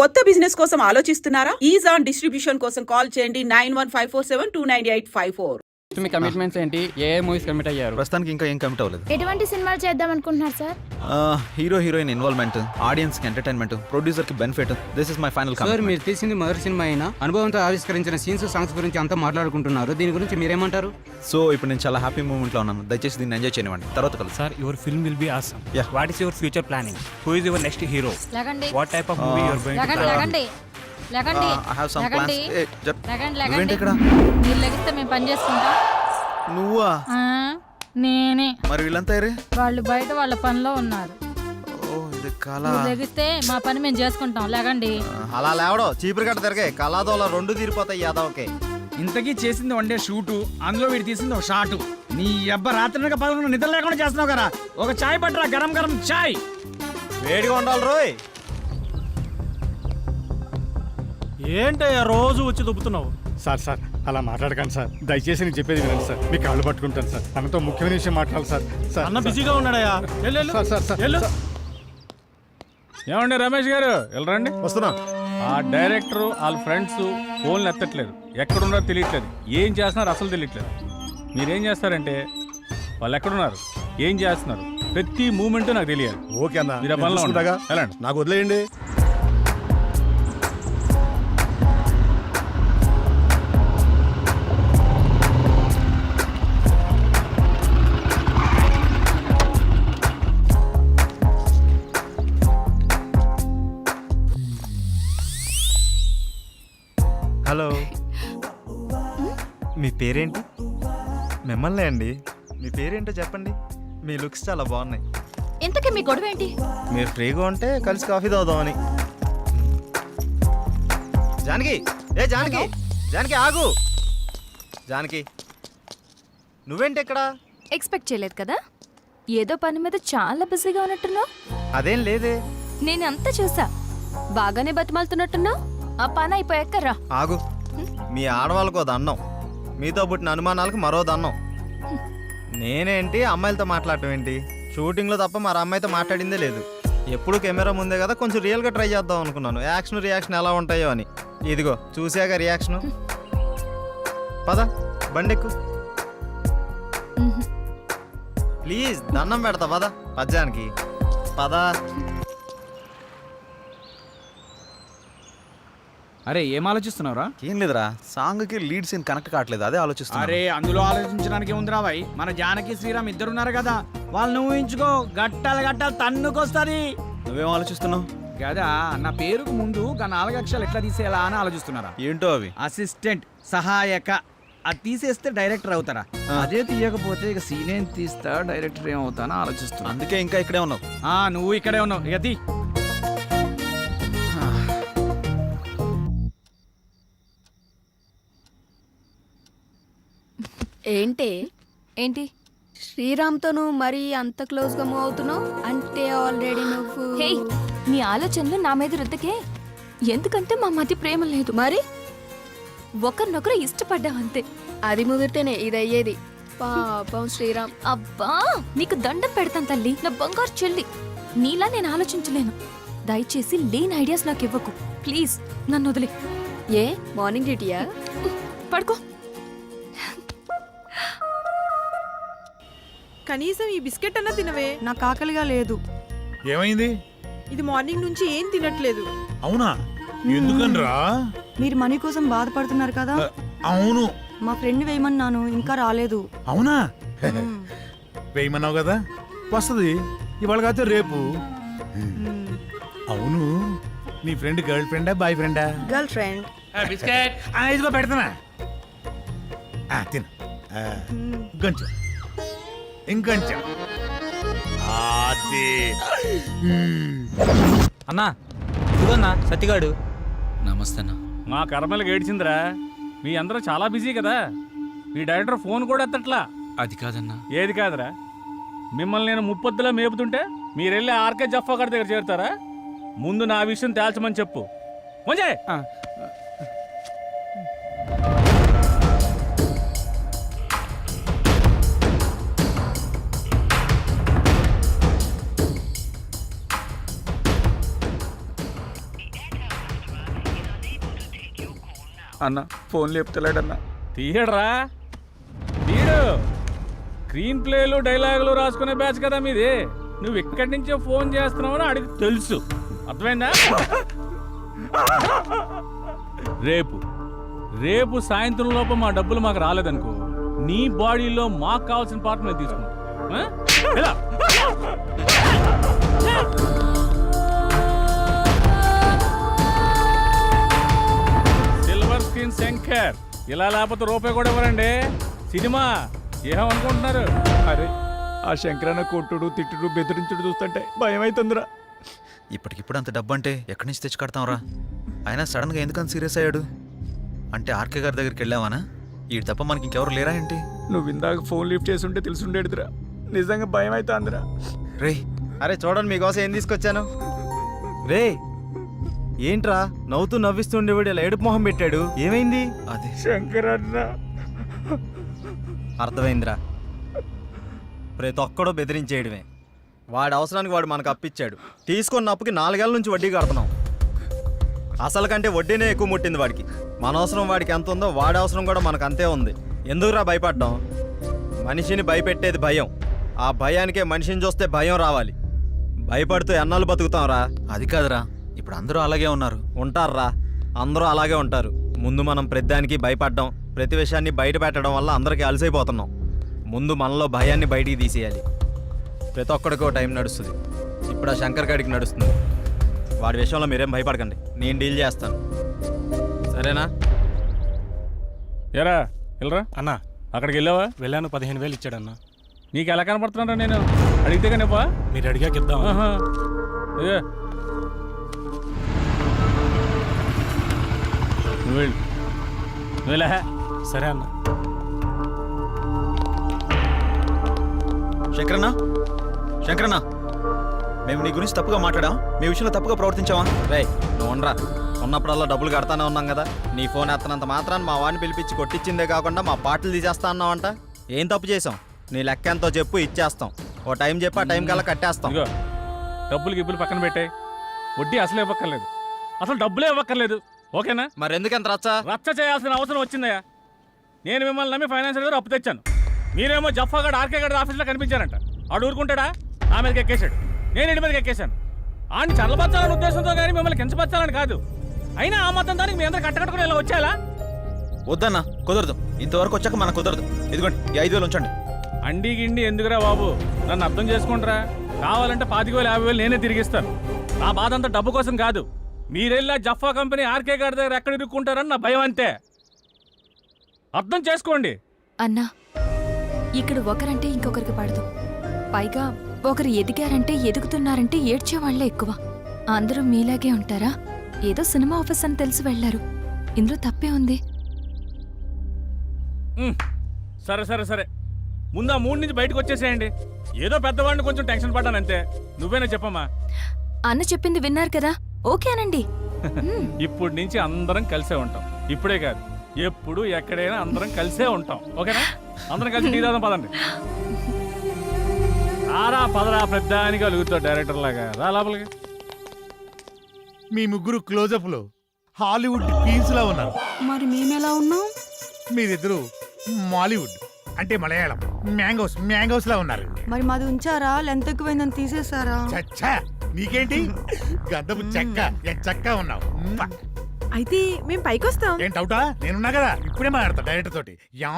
కొత్త బిజినెస్ కోసం ఆలోచిస్తున్నారా? ఈజాన్ డిస్ట్రిబ్యూషన్ కోసం కాల్ చేయండి 9154729854. మీ కమిట్మెంట్స్ ఏంటి? ఏ మూవీస్ కమిట్ అయ్యారు? ప్రస్తుతానికి ఇంకా ఏం కమిట్ అవ్వలేదు. ఎటువంటి సినిమాలు చేద్దాం అనుకుంటున్నారు sir? Hero heroine involvement, audience కి ఎంటర్టైన్మెంట్, ప్రొడ్యూసర్ కి benefit. This is my final sir, మీరు తీసింది మొదటి సినిమా అయినా అనుభవంతో ఆవిష్కరించిన సీన్స్, సాంగ్స్ గురించి అంతా మాట్లాడుకుంటున్నారు. దీని గురించి మీరేమంటారు? సో ఇప్పుడు నేను చాలా హ్యాపీ మూమెంట్ లో ఉన్నాను. దయచేసి దీన్ని ఎంజాయ్ చేయనివ్వండి. తర్వాత కలుసు. Sir, your film will be awesome. Yeah. What is your future planning? Who is your next hero? లగండి What type of movie you are going to లగండి plan? లగండి లగండి I have some plans. లగండి లగండి నువ్వేంటి లగండి ఇక్కడ? మీరు లెగిస్తే మేము పని చేసుకుంటాం. నువ్వా? నేనే. మరి వీళ్ళంతా ఏరే? వాళ్ళు బయట వాళ్ళ పనిలో ఉన్నారు. ఓ ఇది కళ. మీరు లెగిస్తే మా పని మేము చేసుకుంటాం. లగండి. అలా లేవడో చీపురు గట్ట తిరగే కళాదోళ రెండు తీరిపోతాయి యాదవకే. ఇంతకీ చేసింది వన్ డే షూటు, అందులో వీడు తీసింది ఒక షాటు. నీ అబ్బ రాత్రి పదకొండు నిద్ర లేకుండా చేస్తున్నావు కదా. ఒక చాయ్ పట్టరా, గరం గరం చాయ్. వేడిగా ఉండాలి రోయ్. ఏంటయ్యా రోజు వచ్చి దుబ్బుతున్నావు? సార్ సార్ అలా మాట్లాడకండి సార్. దయచేసి నేను చెప్పేది వినండి సార్. మీ కాళ్ళు పట్టుకుంటాను సార్. అన్నతో ముఖ్యమైన విషయం మాట్లాడాలి సార్. సార్ అన్న బిజీగా ఉన్నాడయ్యా. సార్ సార్ సార్ వెళ్ళు. ఏమండి రమేష్ గారు, వెళ్ళరండి. వస్తున్నా. ఆ డైరెక్టర్ వాళ్ళ ఫ్రెండ్స్ ఫోన్లు ఎత్తట్లేదు, ఎక్కడున్నారో తెలియట్లేదు, ఏం చేస్తున్నారు అసలు తెలియట్లేదు. మీరేం చేస్తారంటే వాళ్ళు ఎక్కడున్నారు, ఏం చేస్తున్నారు, ప్రతి మూమెంట్ నాకు తెలియాలి. ఓకే అన్న, మీరు ఆ పనిలో చూసుకుంటాగా. వెళ్ళండి. నాకు వదిలేయండి. హలో, మీ పేరేంటి? మిమ్మల్ని అండి. మీ పేరేంటో చెప్పండి. మీ లుక్స్ చాలా బాగున్నాయి. ఇంతకీ మీ గొడవ ఏంటి? మీరు ఫ్రీగా ఉంటే కలిసి కాఫీ తాగుదామని. జానకి, ఏ జానకి, జానకి ఆగు. జానకి, నువ్వేంటి ఇక్కడ? ఎక్స్పెక్ట్ చేయలేదు కదా. ఏదో పని మీద చాలా బిజీగా ఉన్నట్టున్నావు. అదేం లేదే. నేను అంతా చూసా. బాగానే బతిమాలుతున్నట్టున్నావు. ఆ పని అయిపోయాక రా. ఆగు. మీ ఆడవాళ్ళకు దండం, మీతో పుట్టిన అనుమానాలకు మరో దండం. నేనేంటి అమ్మాయిలతో మాట్లాడటం ఏంటి? షూటింగ్లో తప్ప మరి అమ్మాయితో మాట్లాడిందే లేదు. ఎప్పుడు కెమెరా ముందే కదా, కొంచెం రియల్గా ట్రై చేద్దాం అనుకున్నాను. యాక్షన్ రియాక్షన్ ఎలా ఉంటాయో అని. ఇదిగో చూసాక రియాక్షను. పద బండెక్కు ప్లీజ్, దండం పెడతా పద. పద్యానికి పద. అరే ఏం ఆలోచిస్తున్నావురా? ఏం లేదురా, సాంగ్ కి లీడ్ సీన్ కనెక్ట్ కావట్లేదు, అదే ఆలోచిస్తున్నా. అరే అందులో ఆలోచించడానికి ఏముందిరా భాయ్, మన జానకి శ్రీరామ్ ఇద్దరున్నారు కదా, వాళ్ళని ఊహించుకో. గట్టాలు గట్టాలు తన్నుకొస్తుంది. నువ్వేం ఆలోచిస్తున్నావు? కదా నా పేరుకు ముందు 4 అక్షరాలు ఎట్లా తీసేయాలా అని ఆలోచిస్తున్నారా? ఏంటో అవి? అసిస్టెంట్, సహాయక. అది తీసేస్తే డైరెక్టర్ అవుతారా? అదే తీయకపోతే ఇక సీన్ ఏం తీస్తా, డైరెక్టర్ ఏమవుతానో ఆలోచిస్తున్నా. అందుకే ఇంకా ఇక్కడే ఉన్నావు. నువ్వు ఇక్కడే ఉన్నావు, ఇక తీ. ఏంటి శ్రీరామ్తో నువ్వు మరీ అంత క్లోజ్గా మూవ్ అవుతున్నావు అంటే ఆల్రెడీ నువ్వు. హే, నీ ఆలోచనలు నా మీద రుద్దకే. ఎందుకంటే మా మధ్య ప్రేమ లేదు. మరి ఒకరినొకరు ఇష్టపడ్డాం అంతే. అది ముదిరితేనే ఇది అయ్యేది. పాపం శ్రీరామ్. అబ్బా, నీకు దండం పెడతాను తల్లి, నా బంగారు చెల్లి. నీలా నేను ఆలోచించలేను. దయచేసి లేని ఐడియాస్ నాకు ఇవ్వకు ప్లీజ్. నన్ను వదిలే. ఏ మార్నింగ్ డ్యూటీయా? పడుకో. కనీసం ఈ బిస్కెట్ అన్నా తినవే. నాకు ఆకలిగా లేదు. ఏమైంది? ఇది మార్నింగ్ నుంచి ఏం తినట్లేదు. అవునా? ఎందుకనరా? మీరు మనీ కోసం బాధపడుతున్నారు కదా. అవును. మా ఫ్రెండ్ వేయమన్నాను, ఇంకా రాలేదు. అవునా? వేయమన్నావు కదా, వస్తుంది ఇవాళ కాదు రేపు. అవును, నీ ఫ్రెండ్ గర్ల్ ఫ్రెండా బాయ్ ఫ్రెండా? Girl friend. ఇదిగో పెడతానా, తిను. ఇంకొంచెం ఇంకొంచెం. అన్నా ఇదిగోన్నా సత్తిగాడు. నమస్తే అన్న. మా కర్మలకు ఏడ్చిందిరా. మీ అందరూ చాలా బిజీ కదా, మీ డైరెక్టర్ ఫోన్ కూడా ఎత్తట్లా. అది కాదన్నా. ఏది కాదురా? మిమ్మల్ని నేను ముప్పొద్దులా మేపుతుంటే మీరెళ్ళి ఆర్కే జఫా గారి దగ్గర చేరుతారా? ముందు నా విషయం తేల్చమని చెప్పు. మంజే అన్న ఫోన్ లేపుతలేడన్నా. తీయడరా తీయడు. స్క్రీన్ ప్లేలు డైలాగులు రాసుకునే బ్యాచ్ కదా మీది. నువ్వు ఇక్కడి నుంచే ఫోన్ చేస్తున్నావని అడిగి తెలుసు. అర్థమైందా? రేపు సాయంత్రం లోపు మా డబ్బులు మాకు రాలేదనుకో, నీ బాడీలో మాకు కావాల్సిన పార్ట్ మేము తీసుకుంటాం. ఆ? ఎలా? Silver screen Shankar. ఇలా లేకపోతే రూపాయి కూడా ఇవ్వరండి. సినిమా ఏమనుకుంటున్నారు? అరే ఆ శంకరన్న కొట్టుడు తిట్టుడు బెదిరించుడు చూస్తుంటే భయం అవుతుందిరా. ఇప్పటికిప్పుడు అంత డబ్బు అంటే ఎక్కడి నుంచి తెచ్చి కడతాంరా? ఆయన సడన్గా ఎందుకని సీరియస్ అయ్యాడు? అంటే ఆర్కే గారి దగ్గరికి వెళ్ళావానా? ఈ తప్ప మనకి ఇంకెవరు లేరా ఏంటి? నువ్వు ఇందాక ఫోన్ లిఫ్ట్ చేసి ఉంటే తెలుసుండేదిరా. నిజంగా భయం అవుతుందిరా. రే అరే చూడండి మీకోసం ఏం తీసుకొచ్చాను. రే ఏంట్రా నవ్వుతూ నవ్విస్తుండేవాడు ఇలా ఏడుపు మొహం పెట్టాడు? ఏమైంది? అదే శంకరన్న అర్థమైందిరా. ప్రతి ఒక్కడో బెదిరించేయడమే. వాడి అవసరానికి వాడు మనకు అప్పిచ్చాడు. తీసుకున్న అప్పుకి 4 ఏళ్ళ నుంచి వడ్డీ కడుతున్నాం. అసలు కంటే వడ్డీనే ఎక్కువ ముట్టింది వాడికి. మన అవసరం వాడికి ఎంత ఉందో వాడి అవసరం కూడా మనకు అంతే ఉంది. ఎందుకురా భయపడ్డాం? మనిషిని భయపెట్టేది భయం. ఆ భయానికే మనిషిని చూస్తే భయం రావాలి. భయపడుతూ ఎన్నాళ్ళు బతుకుతాంరా? అది కాదురా, ఇప్పుడు అందరూ అలాగే ఉన్నారు. ఉంటారా? అందరూ అలాగే ఉంటారు. ముందు మనం ప్రతిదానికి భయపడ్డాం. ప్రతి విషయాన్ని బయట పెట్టడం వల్ల అందరికీ అలసైపోతున్నాం. ముందు మనలో భయాన్ని బయటికి తీసేయాలి. ప్రతి ఒక్కడికో టైం నడుస్తుంది. ఇప్పుడు ఆ శంకర్ గాడికి నడుస్తుంది. వాడి విషయంలో మీరేం భయపడకండి, నేను డీల్ చేస్తాను. సరేనా? ఎరా వెళ్ళరా అన్నా అక్కడికి వెళ్ళావా? వెళ్ళాను, 15,000 ఇచ్చాడన్నా. నీకు ఎలా కనపడుతున్నారా? నేను అడిగితే కనిపా. మీరు అడిగాక ఇద్దాం. నువ్వు వెళ్ళు. నువ్వులే. సరే అన్న. శంకరన్న, శంకరన్న, మేము నీ గురించి తప్పుగా మాట్లాడాం, మీ విషయంలో తప్పుగా ప్రవర్తించావా? రే నువ్వు ఉండరా. ఉన్నప్పుడల్లా డబ్బులు కడతానే ఉన్నాం కదా. నీ ఫోన్ ఎత్తనంత మాత్రాన్ని మా వాడిని పిలిపించి కొట్టించిందే కాకుండా మా పాటలు తీసేస్తా అన్నావంట. ఏం తప్పు చేసాం? నీ లెక్క ఎంతో చెప్పు, ఇచ్చేస్తాం. ఓ టైం చెప్పి ఆ టైం కల్లా కట్టేస్తాం. ఇదిగో డబ్బులు గిబ్బులు పక్కన పెట్టాయి. వడ్డీ అసలు ఇవ్వక్కర్లేదు. అసలు డబ్బులే ఇవ్వక్కర్లేదు. ఓకేనా? మరి ఎందుకంత రచ్చ? రచ్చ చేయాల్సిన అవసరం వచ్చిందయ్యా. నేను మిమ్మల్ని నమ్మి ఫైనాన్షియల్ గారు అప్పు తెచ్చాను. మీరేమో జఫాగడ్ ఆర్కే గడ్ ఆఫీస్లో కనిపించారంట. ఆడు ఊరుకుంటాడా? నా మీదకి ఎక్కేశాడు, నేను ఇంటి మీదకి ఎక్కేశాను. ఆడిని చల్లబచ్చాలని ఉద్దేశంతో కానీ మిమ్మల్ని కించపరచాలని కాదు. అయినా ఆ మొత్తం దానికి మీ అందరూ కట్టకట్టుకుని ఇలా వచ్చేలా? వద్దన్నా, కుదరదు. ఇంతవరకు వచ్చాక మనకు కుదరదు. ఇదిగోండి ఈ 5,000 ఉంచండి. అండి గిండి ఎందుకురా బాబు? నన్ను అర్థం చేసుకుంటారా? కావాలంటే 25,000 50,000 నేనే తిరిగిస్తాను. నా బాధ అంతా డబ్బు కోసం కాదు. మీరెళ్ళా జఫా కంపెనీ ఆర్కే గారి దగ్గర ఎక్కడ ఇరుక్కుంటారని నా భయం అంతే. అర్థం చేసుకోండి. అన్నా, ఇక్కడ ఒకరంటే ఇంకొకరికి పడదు. పైగా ఒకరు ఎదిగారంటే ఎదుగుతున్నారంటే ఏడ్చేవాళ్లే ఎక్కువ. అందరూ మీలాగే ఉంటారా? ఏదో సినిమా ఆఫీస్ అని తెలిసి వెళ్లారు. ఇందులో తప్పే ఉంది. సరే సరే సరే, ముందు ఆ 3 నుంచి బయటకు వచ్చేసేయండి. ఏదో పెద్దవాడిని కొంచెం టెన్షన్ పడ్డానంతే. నువ్వేనా చెప్పమ్మా? అన్న చెప్పింది విన్నారు కదా, ఓకే అనండి. ఇప్పటి నుంచి అందరం కలిసే ఉంటాం. ఇప్పుడే కాదు, ఎప్పుడు ఎక్కడైనా అందరం కలిసే ఉంటాం. ఓకేనా? అందరం కలిసి టీ తాగుదాం పదండి. ఆరా పదరా, పెద్దానికి అలుగుతావు డైరెక్టర్ లాగా. రా లోపలికి. మీ ముగ్గురు క్లోజప్ లో హాలీవుడ్ క్వీన్స్ లా ఉన్నారు. మరి మేమెలా ఉన్నాం? మీరిద్దరు మాలీవుడ్ అంటే మలయాళం మ్యాంగోస్ లా ఉన్నారు. మరి మాది ఉంచారా? లెంత్ ఎక్కువైందని తీసేసారా? చచ్చా, నీకేంటి గంధపు చెక్క ఉన్నావు. అయితే మేము పైకి వస్తాం. ఏం డౌటా? నేనున్నా కదా, ఇప్పుడే మాట్లాడతా డైరెక్టర్ తోటి. యా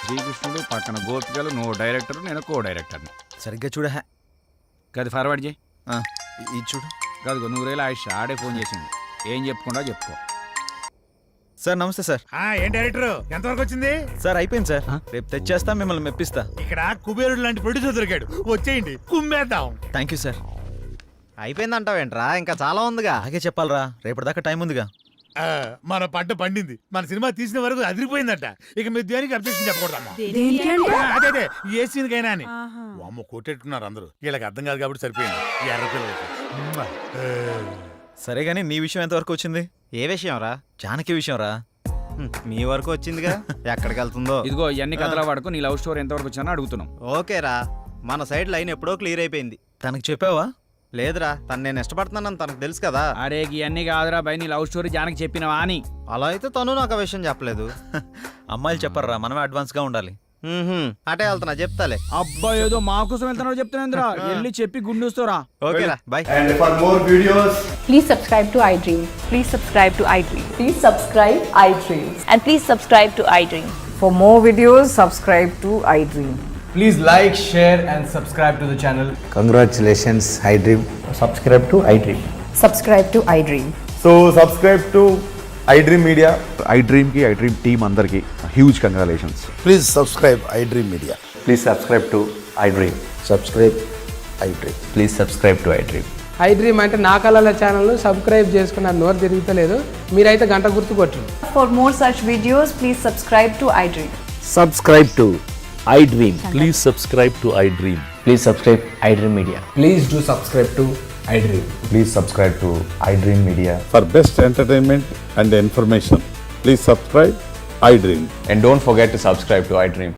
శ్రీకృష్ణుడు పక్కన గోపికలు, నువ్వు డైరెక్టర్, నేను కో డైరెక్టర్ని. సరిగ్గా చూడ. కాదు ఫార్వర్డ్ చేయి. ఇది చూడు. కాదు 100,000 ఆయుష్ ఆడే ఫోన్ చేసింది. ఏం చెప్పుకుండా చెప్పుకో. సార్ నమస్తే సార్. ఏం డైరెక్టర్, ఎంతవరకు వచ్చింది? సార్ అయిపోయింది సార్, రేపు తెచ్చేస్తా, మిమ్మల్ని మెప్పిస్తా. ఇక్కడ కుబేరుడు లాంటి ప్రొడ్యూసర్ దొరికాడు, వచ్చేయండి కుమ్మేద్దాం. Thank you sir. అయిపోయిందంటావేంట్రా? ఇంకా చాలా ఉందిగా. అలాగే చెప్పాలరా, రేపటిదాకా టైం ఉందిగా. మన పంట పండింది, మన సినిమా తీసిన వరకు అదిరిపోయిందట. ఇక మీరు దేనికి అబ్జెక్షన్ చెప్పకూడదమ్మా. అదే ఏ సీన్కైనా అని. అమ్మ కొట్టేట్టున్నారు అందరూ. వీళ్ళకి అర్థం కాదు కాబట్టి సరిపోయింది. ఎర్ర పిల్లలకి. సరే గానీ నీ విషయం ఎంతవరకు వచ్చింది? ఏ విషయం రా? జానకి విషయం రా. మీ వరకు వచ్చిందిగా, ఎక్కడికి వెళ్తుందో. ఇదిగో ఇవన్నీ కథల వాడుకో. నీ లవ్ స్టోరీ ఎంతవరకు వచ్చానో అడుగుతున్నాం. ఓకేరా, మన సైడ్ లైన్ ఎప్పుడో క్లియర్ అయిపోయింది. తనకి చెప్పావా? లేదురా తను నేను ఇష్టపడుతున్నానని తనకు తెలుసు కదా. అరే ఇవన్నీ కాదురా బై, నీ లవ్ స్టోరీ జానకి చెప్పినవా అని. అలా అయితే తను నాకు ఆ విషయం చెప్పలేదు. అమ్మాయిలు చెప్పర్రా, మనమే అడ్వాన్స్గా ఉండాలి. అటే వెళ్తున్నా, చెప్తాలే. అబ్బా ఏదో మా కోసం వెళ్తున్నాడు చెప్తున్నా, వెళ్ళి చెప్పి గుండూస్తారా. ఓకేరా, bye. Please subscribe to iDream. Please subscribe to iDream. Please subscribe iDream. And please subscribe to iDream. For more videos, subscribe to iDream. Please like, share and subscribe to the channel. Congratulations iDream. Subscribe to iDream. Subscribe to iDream. So subscribe to iDream media. iDream కి iDream team అందరికి huge congratulations. Please subscribe iDream media. Please subscribe to iDream. Subscribe iDream. Please subscribe to iDream. iDream అంటే నా కళల channel subscribe చేసుకున్న నోరు తిరుగుతలేదు, మీరైతే గంట గుర్తు కొట్టండి. For more such videos, please subscribe to iDream. Subscribe to iDream. Please subscribe to iDream. Please subscribe iDream media. Please do subscribe to iDream. Please subscribe to iDream media. For best entertainment and information please subscribe iDream. And don't forget to subscribe to iDream.